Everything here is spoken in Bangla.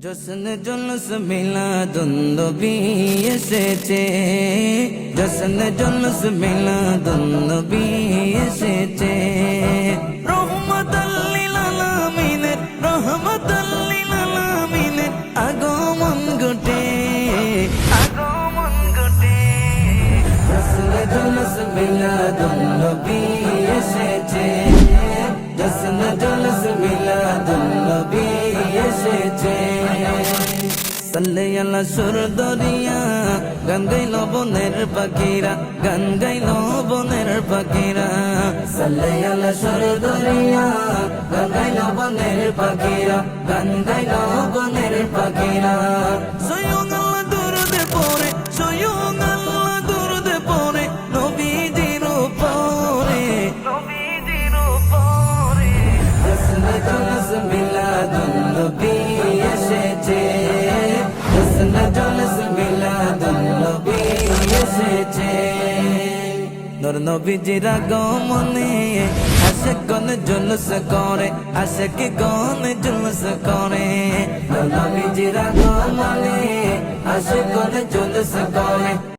জশ্ন জুলুস মিলাদুন নবী এসেছে, জশ্ন জুলুস মিলাদুন নবী এসেছে। রহমাতাল লিল আলামিনের, রহমাতাল লিল আলামিনের আগমন ঘটে, আগমন ঘটে। জশ্ন জুলুস মিলাদুন নবী এসেছে, জশ্ন জুলুস মিলাদুন নবী এসেছে। সাল্লে আলা সুর দরিয়া, গান গাইল বনের পাখিরা, গান গাইল বনের পাখিরা। সাল্লে আলা সুর দরিয়া, গান গাইল বনের পাখিরা, গান গাইল বনের পাখিরা। স্বয়ং আল্লাহ দুরুদ পড়ে, স্বয়ং আল্লাহ দুরুদ পড়ে নবীজির উপরে, নবীজির উপরে। জশ্ন জুলুস মিলাদুন নবী এসেছে, জশ্ন জুলুস মিলাদুন নবী এসেছে। নূর নবীজির আগমনে আশিকগণ জুলুস করে, আশিকগণ জুলুস করে। নূর নবীজির আগমনে আশিকগণ জুলুস করে।